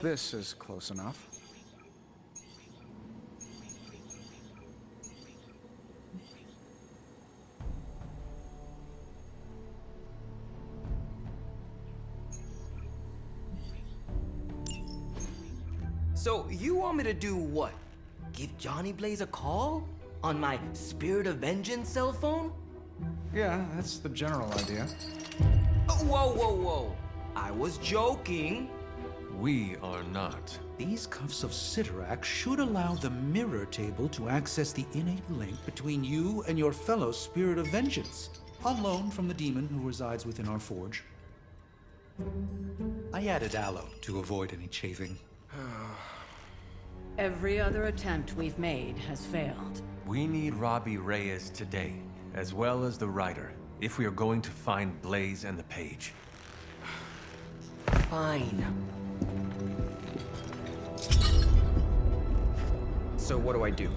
This is close enough. So, you want me to do what? Give Johnny Blaze a call? On my Spirit of Vengeance cell phone? Yeah, that's the general idea. Whoa, whoa, whoa. I was joking. We are not. These cuffs of Cyttorak should allow the mirror table to access the innate link between you and your fellow Spirit of Vengeance, on loan from the demon who resides within our forge. I added aloe to avoid any chafing. Every other attempt we've made has failed. We need Robbie Reyes today, as well as the writer, if we are going to find Blaze and the page. Fine. So what do I do?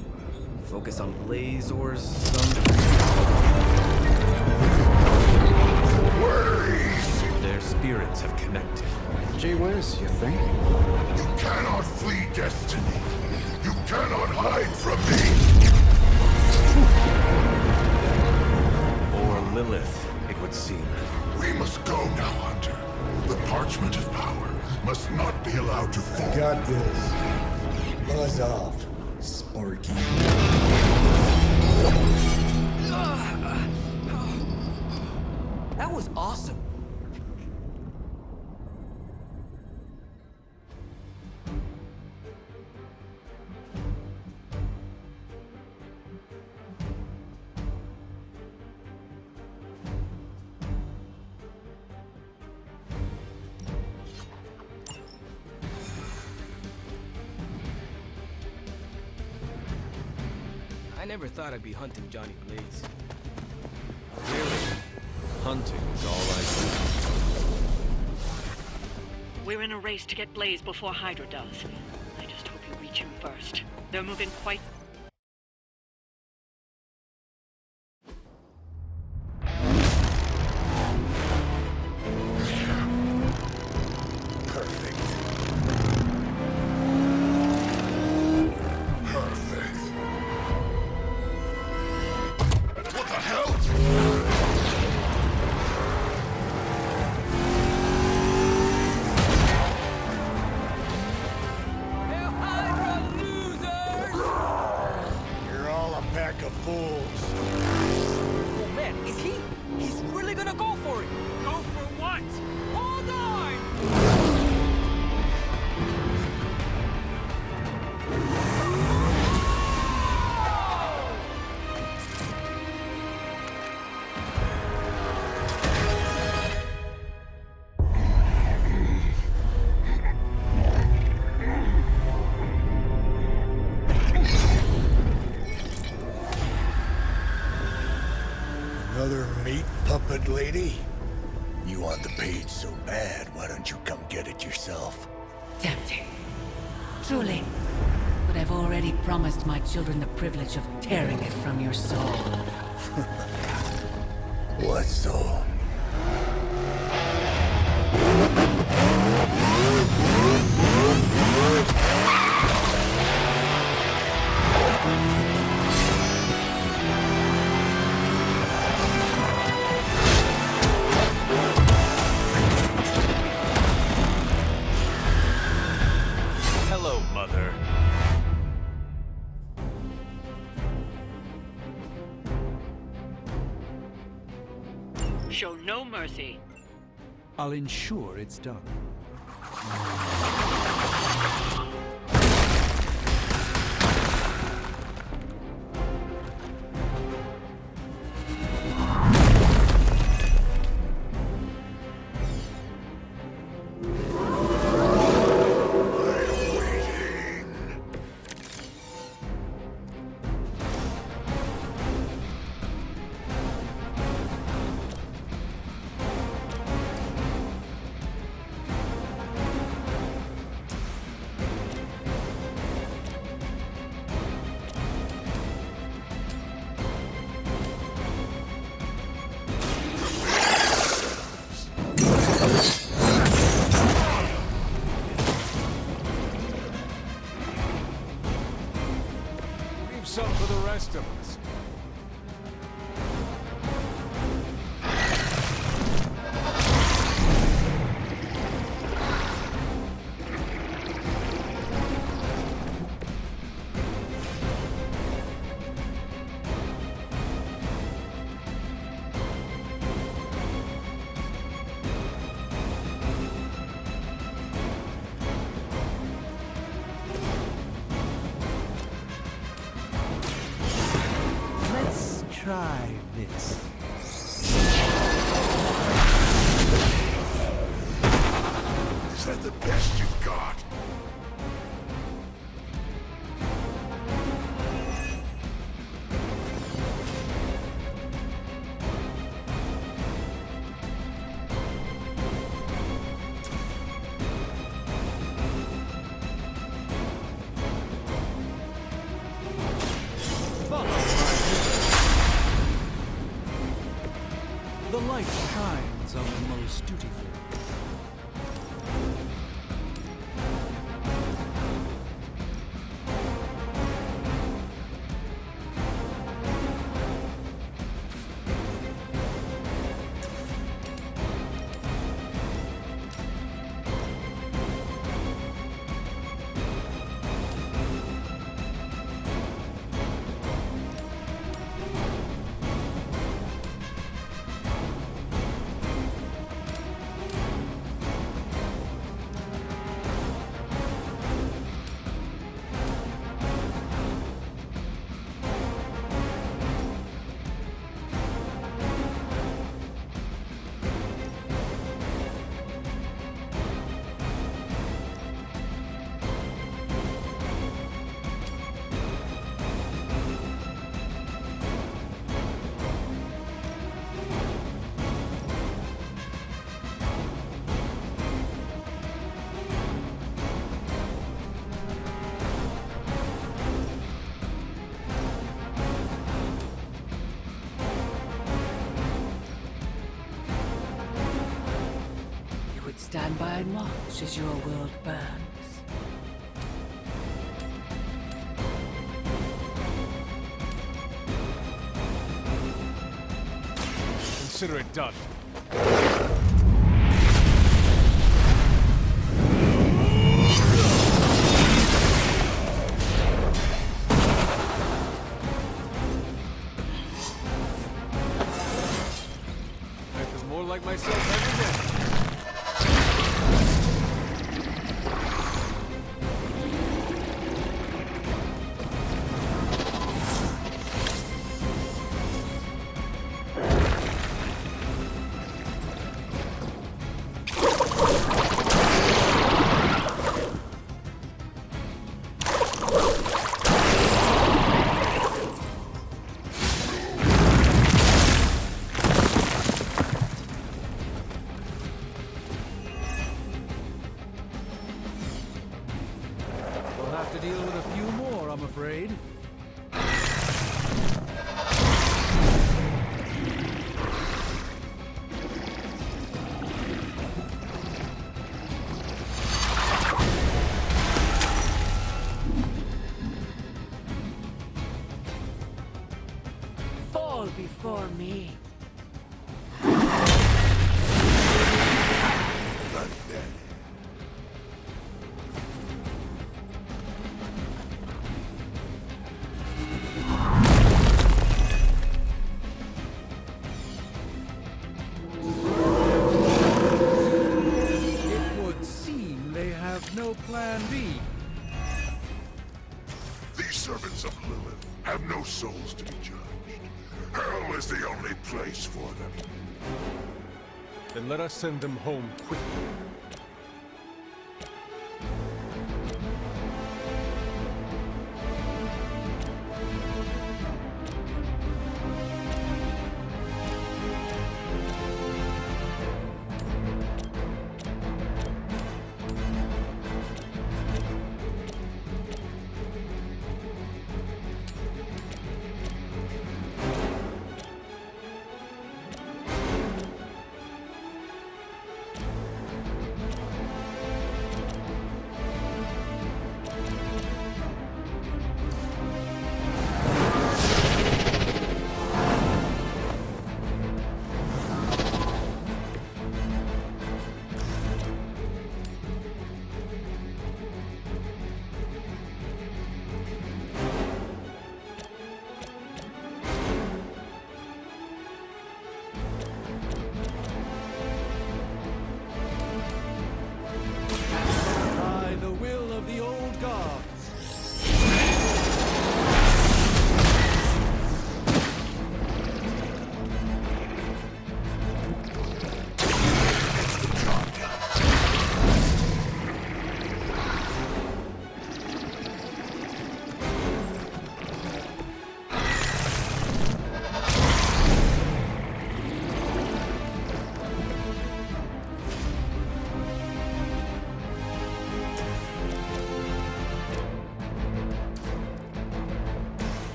Focus on Blaze or some... Their spirits have connected. Gee whiz, you think? You cannot flee destiny. You cannot hide from me. Or Lilith, it would seem. We must go now, Hunter. The parchment of power must not be allowed to fall. Got this. Buzz off, Sparky. That was awesome. I never thought I'd be hunting Johnny Blaze. Really? Hunting is all I do. We're in a race to get Blaze before Hydra does. I just hope you reach him first. They're moving quite... Perfect. Perfect. What the hell? You're all a pack of fools. Oh man, is he? He's really gonna go for it! Go for what? Hold on! Another meat puppet lady? You want the page so bad, why don't you come get it yourself? Tempting. Truly. But I've already promised my children the privilege of tearing it from your soul. What soul? Hello, Mother. Show no mercy. I'll ensure it's done. I'm waiting. some for the rest of us. Let's try this. Is that the best you've got? The light shines on the most dutiful. You would stand by and watch as your world burns. Consider it done. I feel more like myself every day. We'll have to deal with a few more, I'm afraid. Fall before me. It would seem they have no plan B. These servants of Lilith have no souls to be judged. Hell is the only place for them. Then let us send them home quickly.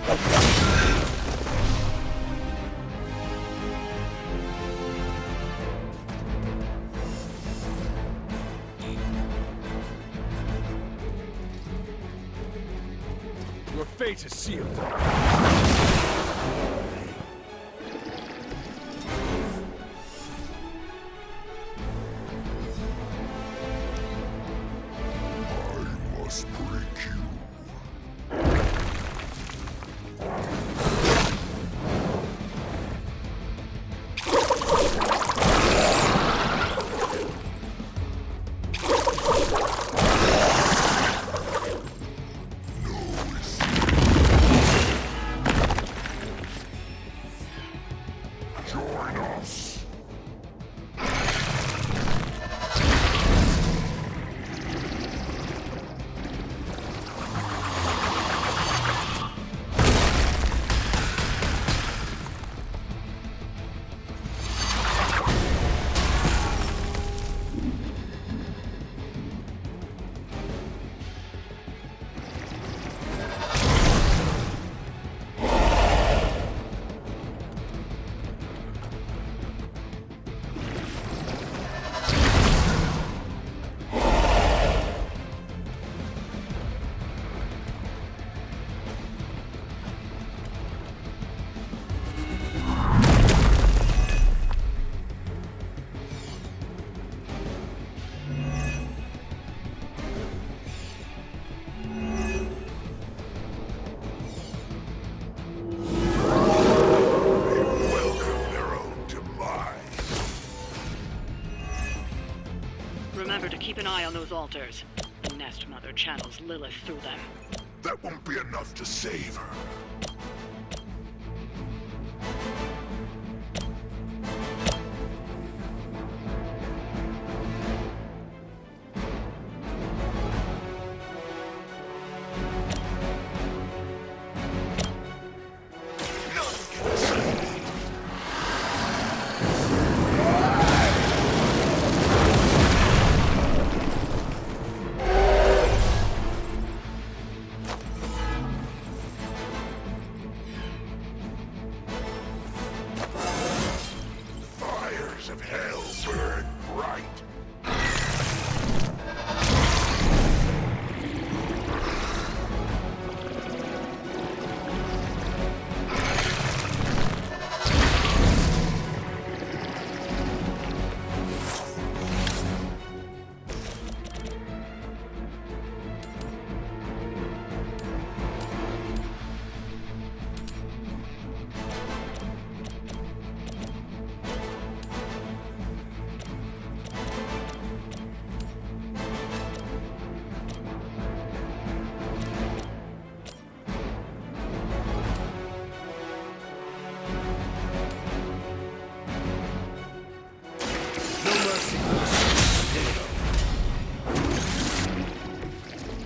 Your fate is sealed. I must break you. Join us. Welcome their own demise. Remember to keep an eye on those altars. The Nest Mother channels Lilith through them. That won't be enough to save her. Fires of hell burn bright. No mercy.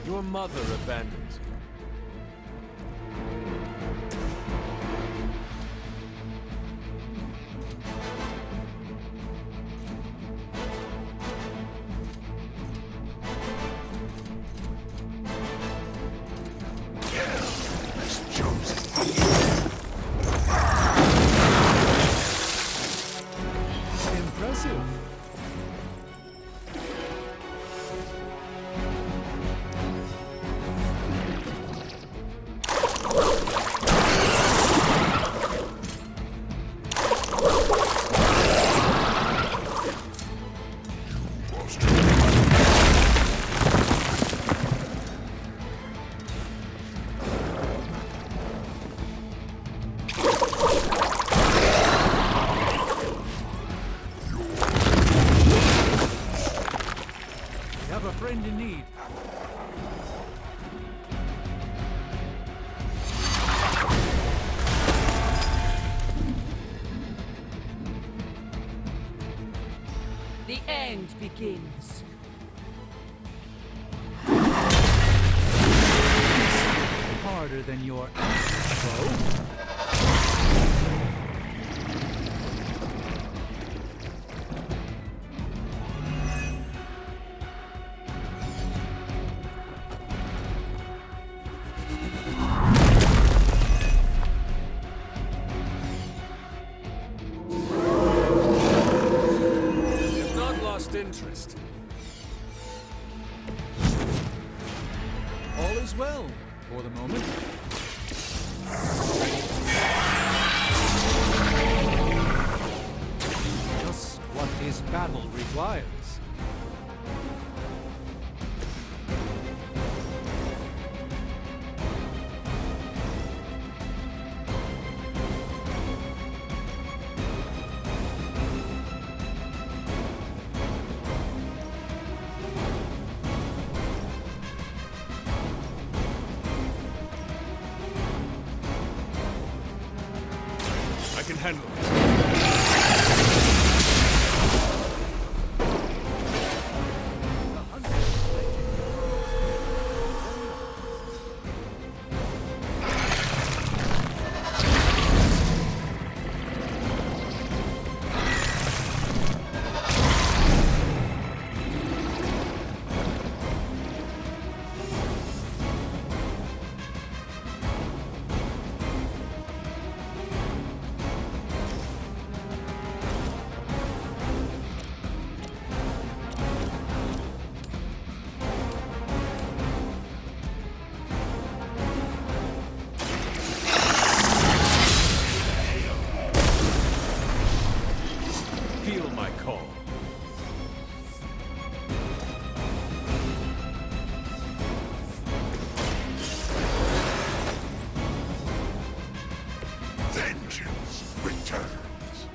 Your mother abandons you. Is chosen. Impressive. You have a friend in need. The end begins. Harder than your foe. Just what this battle requires. I can handle it. Feel my call. Vengeance returns.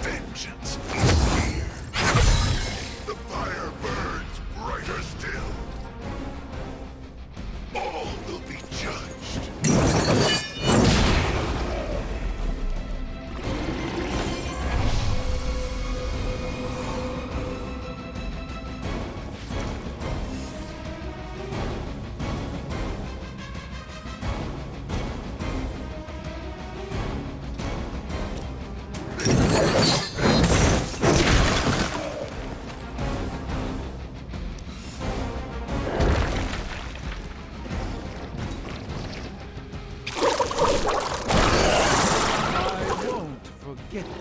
Vengeance is here. The fire burns brighter still. All will be judged. I won't forget that.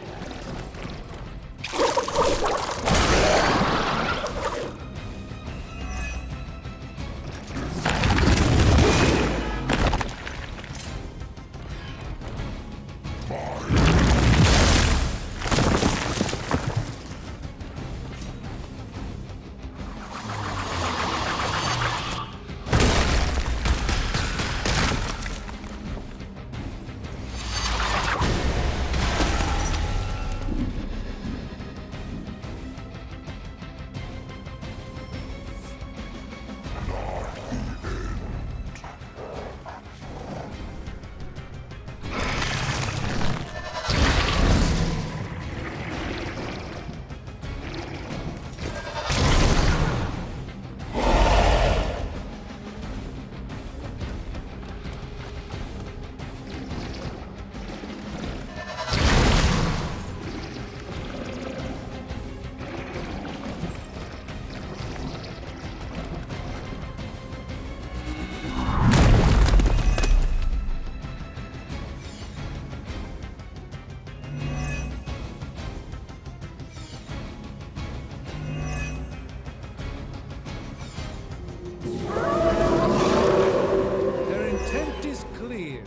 Their intent is clear.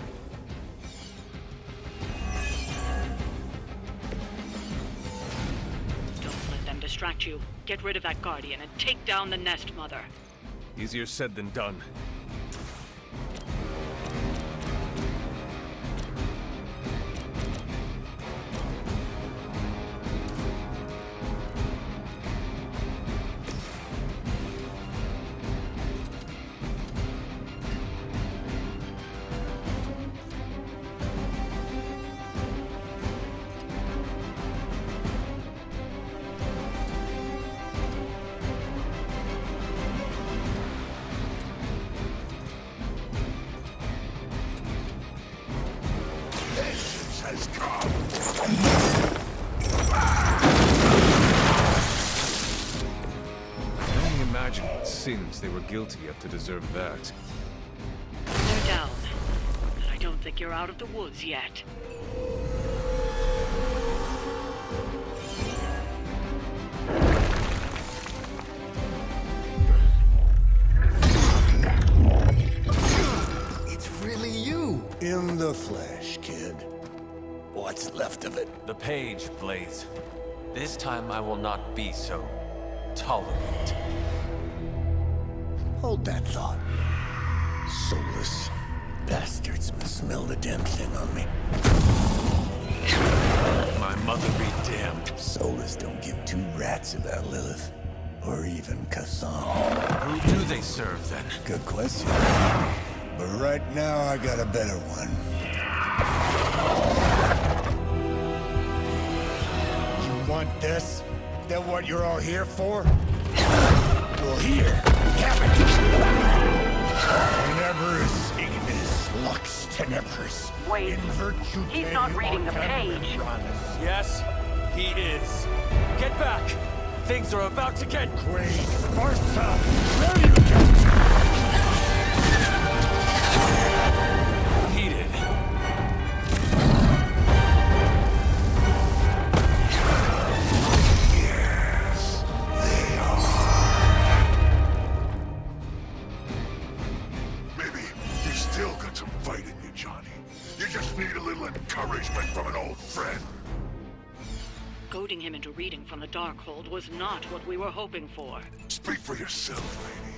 Don't let them distract you. Get rid of that Guardian and take down the Nest Mother. Easier said than done. Vengeance has come. I can only imagine what sins they were guilty of to deserve that. They're down. But I don't think you're out of the woods yet. in the flesh, kid. What's left of it? The page, Blaze. This time I will not be so tolerant. Hold that thought. Soulless bastards must smell the damn thing on me. My mother be damned. Soulless don't give two rats about Lilith. Or even Kassan. Who do they serve, then? Good question. But right now, I got a better one. You want this? Is that what you're all here for? Well, here, have it! Tenebris ignis lux tenebris. Wait, In virtue he's not reading the page. Yes, he is. Get back! Things are about to get Queen Martha, where you get? heated. Yes, they are. Maybe you still got some fight in you, Johnny. You just need a little encouragement from an old friend. Goading him into reading from the Darkhold was not what we were hoping for. Speak for yourself, lady.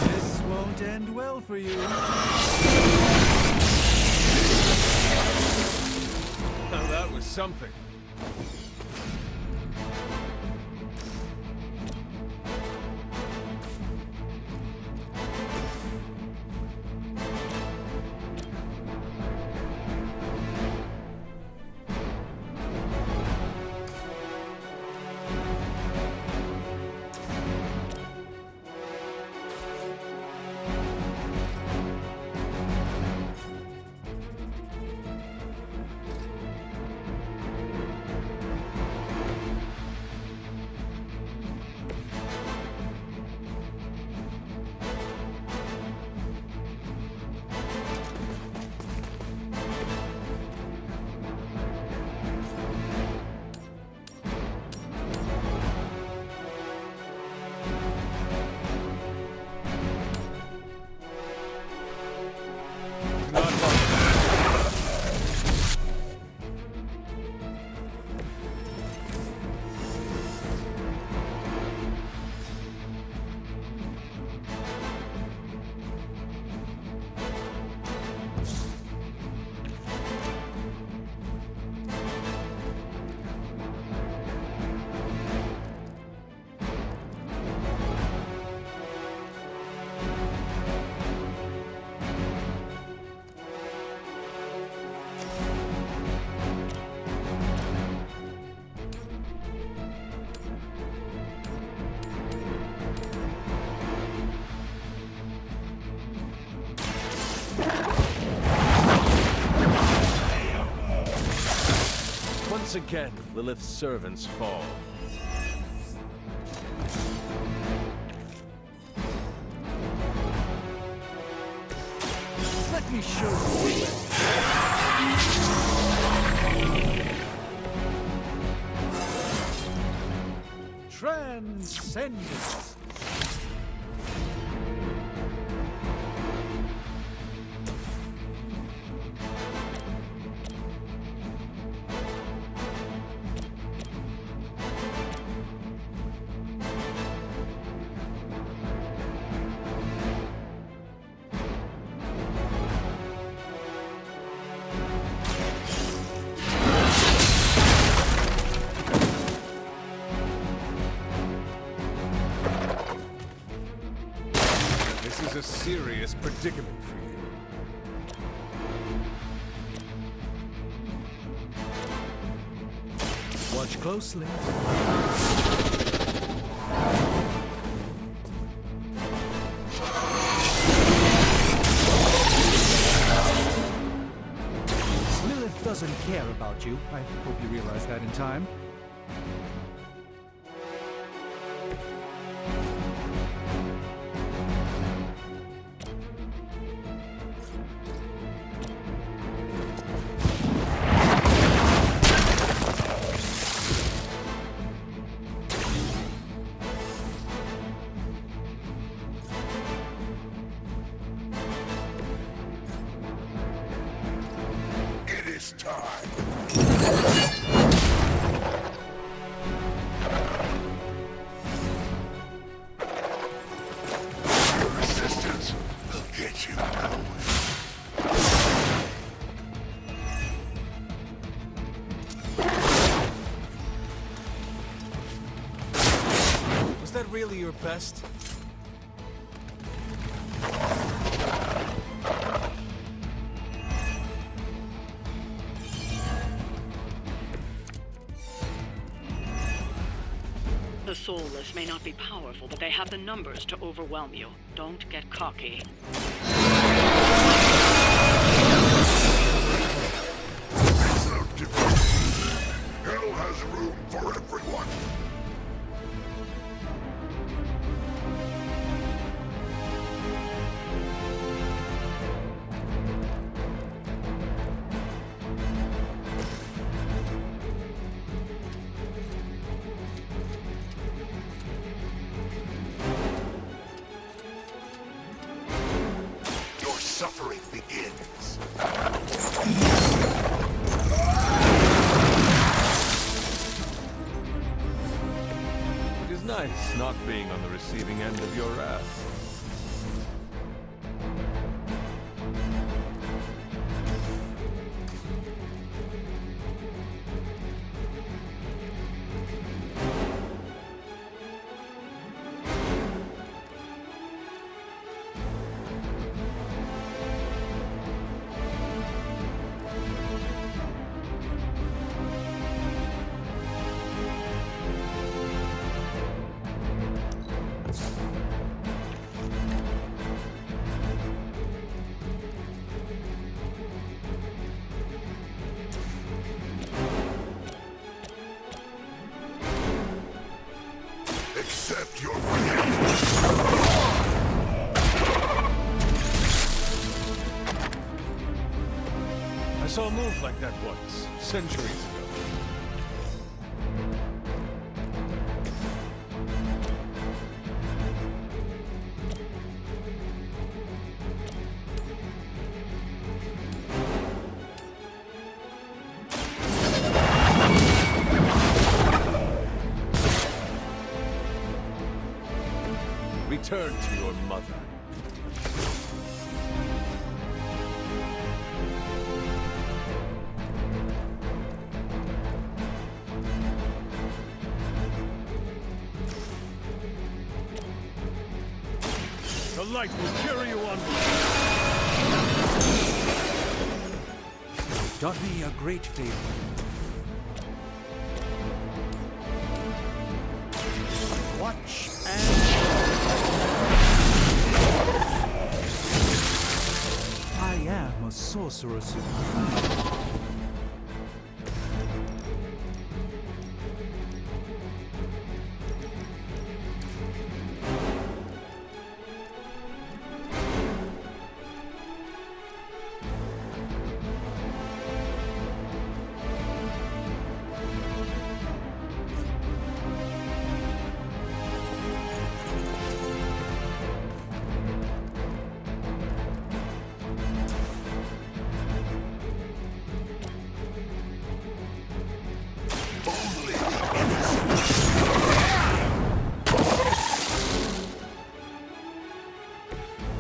This won't end well for you. Now that was something. Once again, Lilith's servants fall. Let me show you. Transcendence. This is a serious predicament for you. Watch closely. Lilith doesn't care about you. I hope you realize that in time. Resistance will get you nowhere. Was that really your best? The Soulless may not be powerful, but they have the numbers to overwhelm you. Don't get cocky. It's no difference. Hell has room for everyone. Your suffering begins. It is nice not being on the receiving end of your wrath. Accept your fate. I saw a move like that once, centuries ago. Return to your mother. The light will carry you onward. You've done me a great favor. Watch and I am a sorcerer supreme.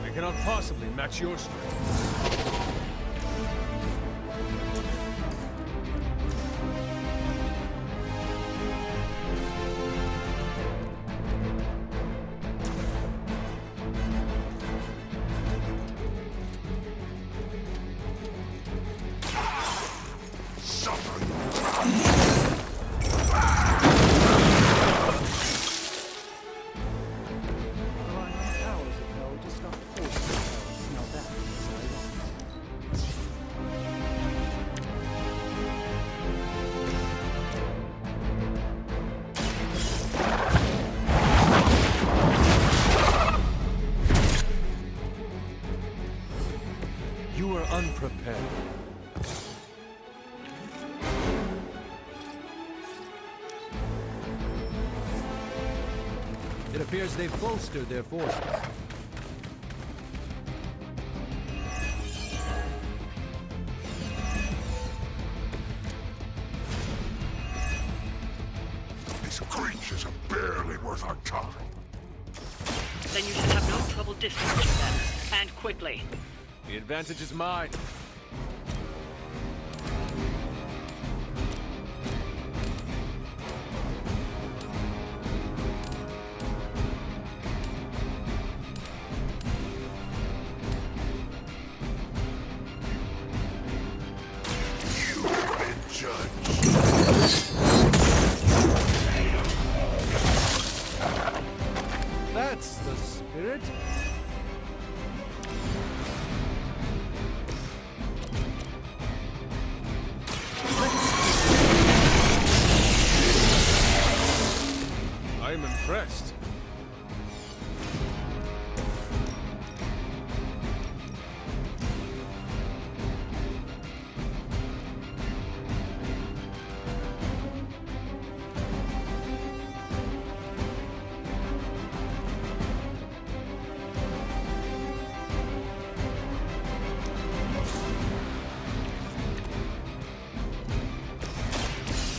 I cannot possibly match your strength. You were unprepared. It appears they've bolstered their forces. ashes are barely worth our time. Then you should have no trouble discharging them. And quickly. The advantage is mine. You've been judged. That's the spirit. I'm impressed.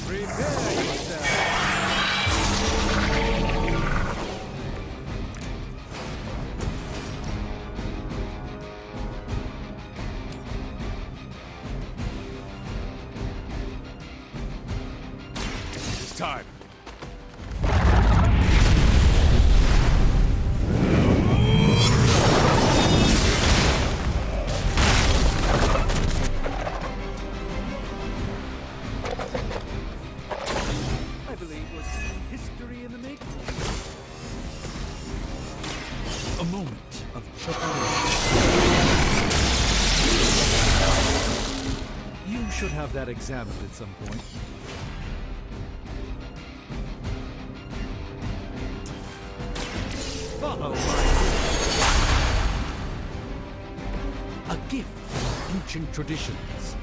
Prepare yourself. It's time. I believe was history in the making. A moment of preparation. You should have that examined at some point. Follow my lead. A gift from ancient traditions.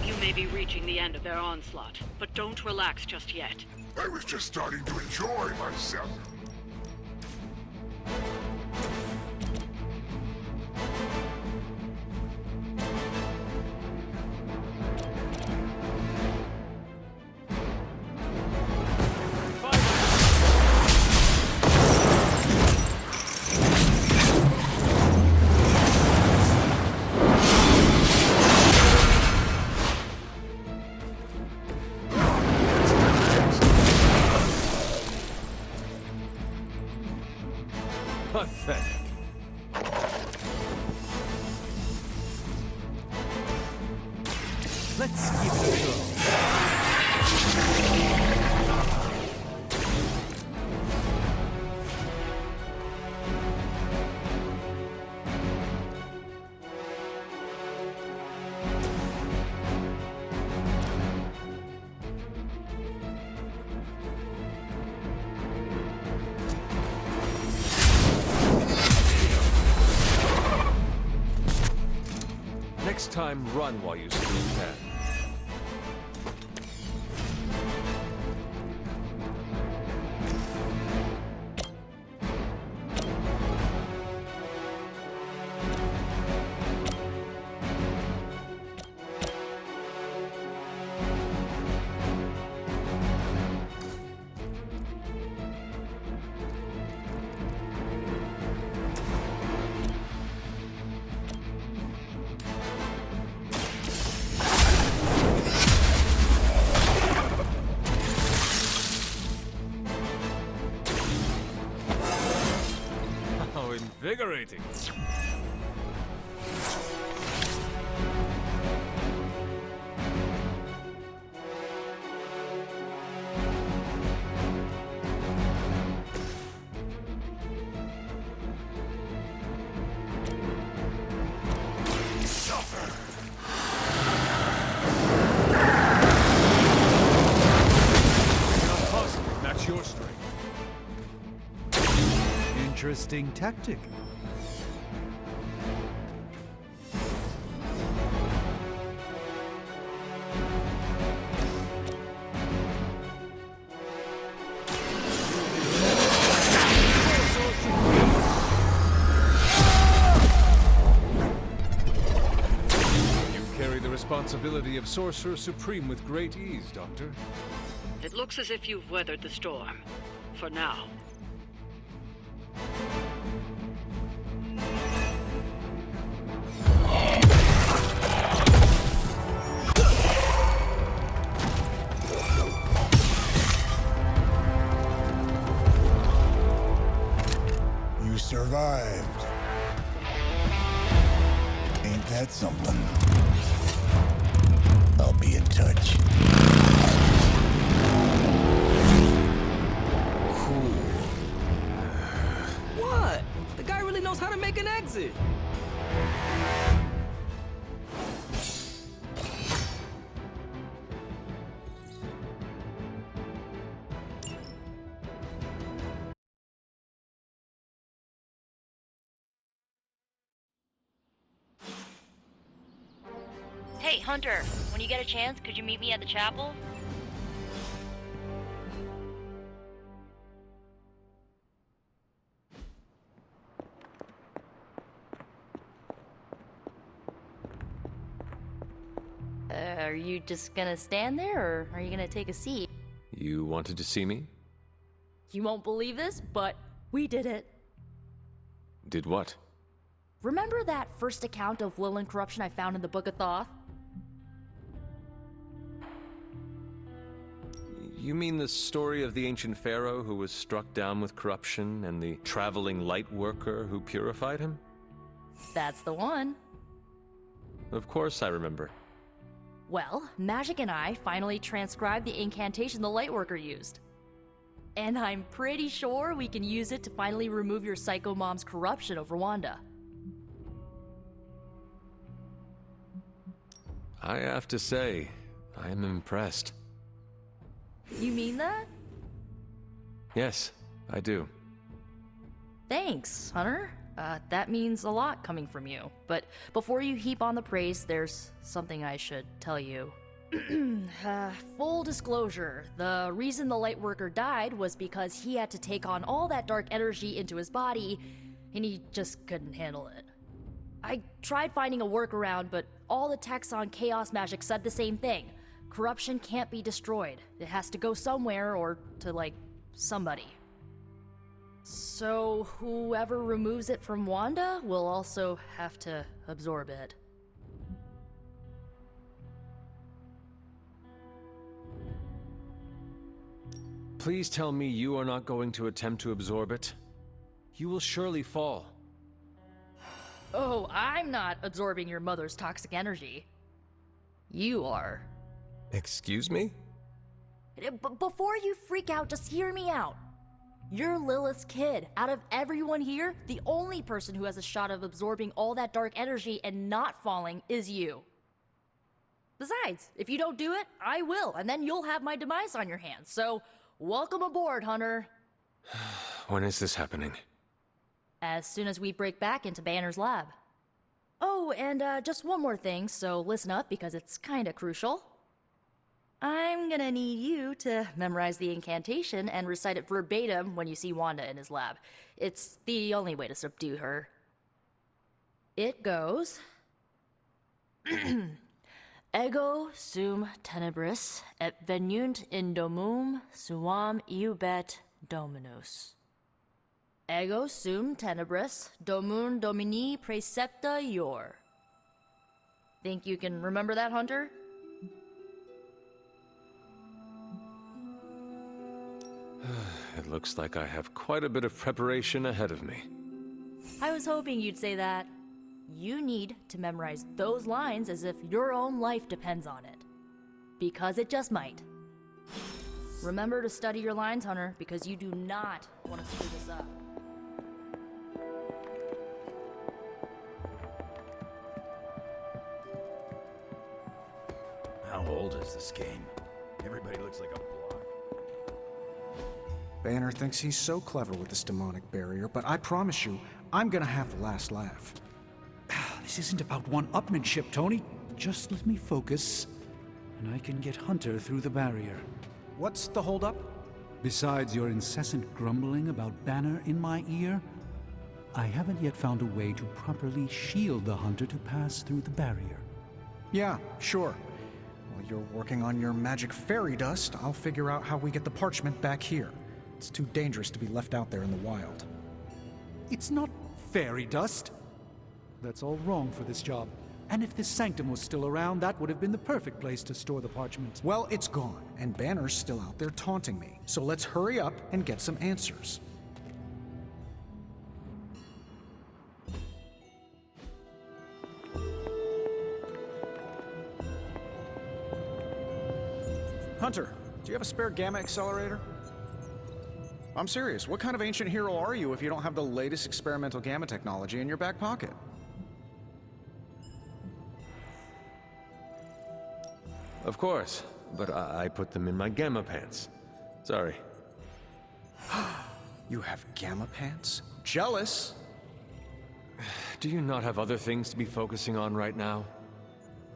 You may be reaching the end of their onslaught, but don't relax just yet. I was just starting to enjoy myself. Pathetic. Let's give it a go. Next time, run while you still can. How invigorating. Not possible. Match your strength. Interesting tactic. responsibility of Sorcerer Supreme with great ease, Doctor. It looks as if you've weathered the storm. For now. You survived. Ain't that something? I'll be in touch. What? The guy really knows how to make an exit. Hey, Hunter, when you get a chance, could you meet me at the chapel? Are you just gonna stand there, or are you gonna take a seat? You wanted to see me? You won't believe this, but we did it. Did what? Remember that first account of Lilin corruption I found in the Book of Thoth? You mean the story of the ancient pharaoh who was struck down with corruption and the traveling light worker who purified him? That's the one. Of course I remember. Well, Magic and I finally transcribed the incantation the Lightworker used. And I'm pretty sure we can use it to finally remove your Psycho Mom's corruption over Wanda. I have to say, I am impressed. You mean that? Yes, I do. Thanks, Hunter. That means a lot coming from you. But before you heap on the praise, there's something I should tell you. Full disclosure, the reason the Lightworker died was because he had to take on all that dark energy into his body, and he just couldn't handle it. I tried finding a workaround, but all the texts on Chaos Magic said the same thing. Corruption can't be destroyed. It has to go somewhere or to, like, somebody. So whoever removes it from Wanda will also have to absorb it. Please tell me you are not going to attempt to absorb it. You will surely fall. Oh, I'm not absorbing your mother's toxic energy. You are. Excuse me? Before you freak out, just hear me out. You're Lilith's kid. Out of everyone here, the only person who has a shot of absorbing all that dark energy and not falling is you. Besides, if you don't do it, I will, and then you'll have my demise on your hands. So, welcome aboard, Hunter. When is this happening? As soon as we break back into Banner's lab. Oh, and just one more thing, so listen up because it's kinda crucial. I'm gonna need you to memorize the incantation and recite it verbatim when you see Wanda in his lab. It's the only way to subdue her. It goes... Ego sum tenebris et venunt in domum suam iubet dominus. Ego sum tenebris domum domini praecepta ior. Think you can remember that, Hunter? It looks like I have quite a bit of preparation ahead of me. I was hoping you'd say that. You need to memorize those lines as if your own life depends on it. Because it just might. Remember to study your lines, Hunter, because you do not want to screw this up. How old is this game? Everybody looks like a block. Banner thinks he's so clever with this demonic barrier, but I promise you, I'm gonna have the last laugh. This isn't about one-upmanship, Tony. Just let me focus, and I can get Hunter through the barrier. What's the holdup? Besides your incessant grumbling about Banner in my ear, I haven't yet found a way to properly shield the Hunter to pass through the barrier. Yeah, sure. While you're working on your magic fairy dust, I'll figure out how we get the parchment back here. It's too dangerous to be left out there in the wild. It's not fairy dust. That's all wrong for this job. And if this sanctum was still around, that would have been the perfect place to store the parchment. Well, it's gone, and Banner's still out there taunting me. So let's hurry up and get some answers. Hunter, do you have a spare gamma accelerator? I'm serious. What kind of ancient hero are you if you don't have the latest experimental gamma technology in your back pocket? Of course, but I put them in my gamma pants. Sorry. You have gamma pants? Jealous? Do you not have other things to be focusing on right now?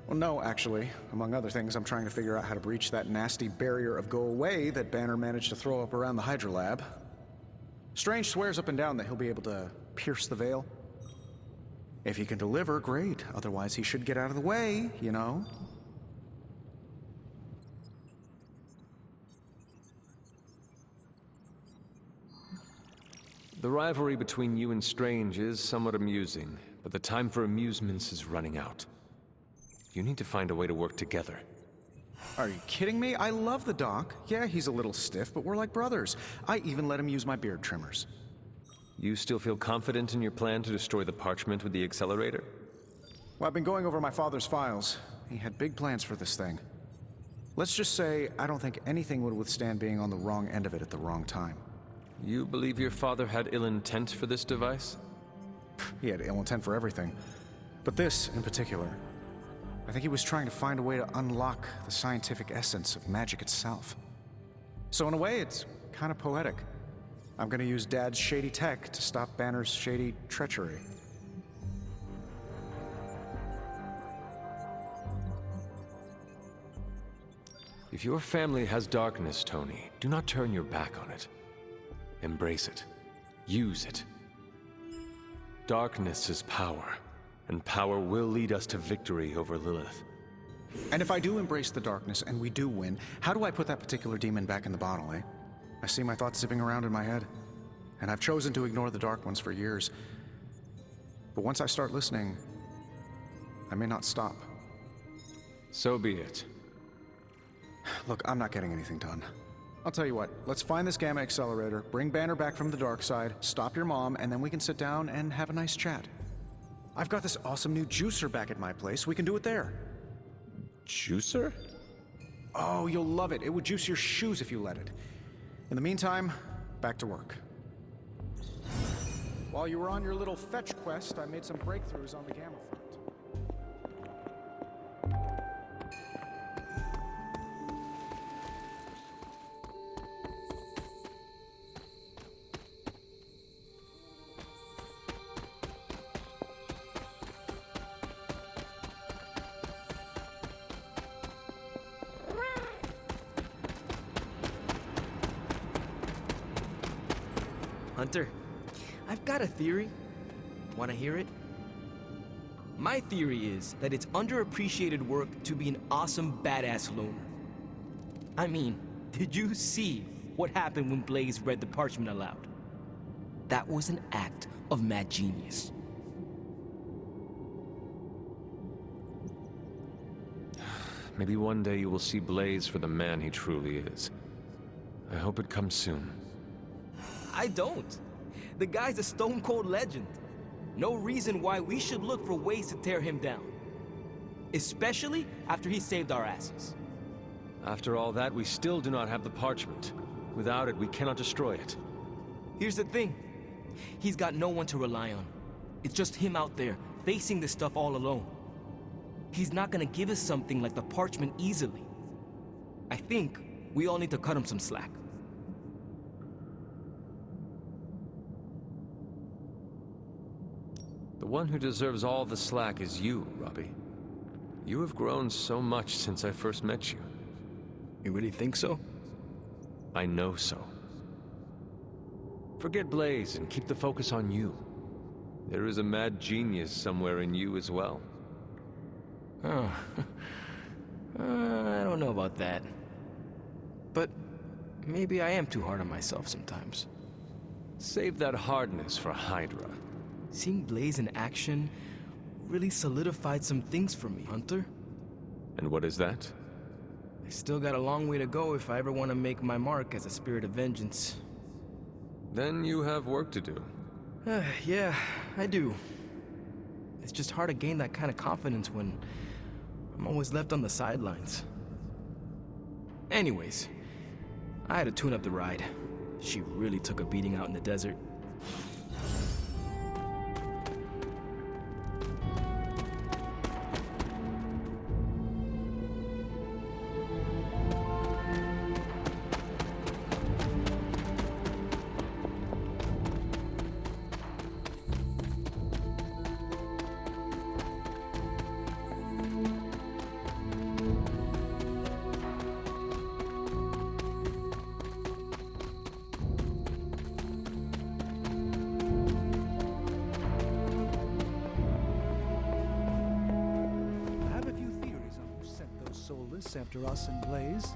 Well, no, actually. Among other things, I'm trying to figure out how to breach that nasty barrier of go away that Banner managed to throw up around the Hydra lab. Strange swears up and down that he'll be able to pierce the veil. If he can deliver, great. Otherwise, he should get out of the way, you know? The rivalry between you and Strange is somewhat amusing, but the time for amusements is running out. You need to find a way to work together. Are you kidding me? I love the Doc. Yeah, he's a little stiff, but we're like brothers. I even let him use my beard trimmers. You still feel confident in your plan to destroy the parchment with the accelerator? Well, I've been going over my father's files. He had big plans for this thing. Let's just say I don't think anything would withstand being on the wrong end of it at the wrong time. You believe your father had ill intent for this device? He had ill intent for everything. But this, in particular, I think he was trying to find a way to unlock the scientific essence of magic itself. So in a way, it's kind of poetic. I'm gonna use Dad's shady tech to stop Banner's shady treachery. If your family has darkness, Tony, do not turn your back on it. Embrace it. Use it. Darkness is power, and power will lead us to victory over Lilith. And if I do embrace the darkness and we do win, how do I put that particular demon back in the bottle, eh? I see my thoughts zipping around in my head, and I've chosen to ignore the dark ones for years. But once I start listening, I may not stop. So be it. Look, I'm not getting anything done. I'll tell you what, let's find this gamma accelerator, bring Banner back from the dark side, stop your mom, and then we can sit down and have a nice chat. I've got this awesome new juicer back at my place. We can do it there. Juicer? Oh, you'll love it. It would juice your shoes if you let it. In the meantime, back to work. While you were on your little fetch quest, I made some breakthroughs on the gamma front. Hunter, I've got a theory. Wanna hear it? My theory is that it's underappreciated work to be an awesome badass loner. I mean, did you see what happened when Blaze read the parchment aloud? That was an act of mad genius. Maybe one day you will see Blaze for the man he truly is. I hope it comes soon. I don't. The guy's a stone-cold legend. No reason why we should look for ways to tear him down. Especially after he saved our asses. After all that, we still do not have the parchment. Without it, we cannot destroy it. Here's the thing. He's got no one to rely on. It's just him out there, facing this stuff all alone. He's not gonna give us something like the parchment easily. I think we all need to cut him some slack. The one who deserves all the slack is you, Robbie. You have grown so much since I first met you. You really think so? I know so. Forget Blaze and keep the focus on you. There is a mad genius somewhere in you as well. Oh. I don't know about that. But maybe I am too hard on myself sometimes. Save that hardness for Hydra. Seeing Blaze in action really solidified some things for me, Hunter. And what is that? I still got a long way to go if I ever want to make my mark as a spirit of vengeance. Then you have work to do. Yeah, I do. It's just hard to gain that kind of confidence when I'm always left on the sidelines. Anyways, I had to tune up the ride. She really took a beating out in the desert. I have a few theories on who sent those soulless after us and Blaze.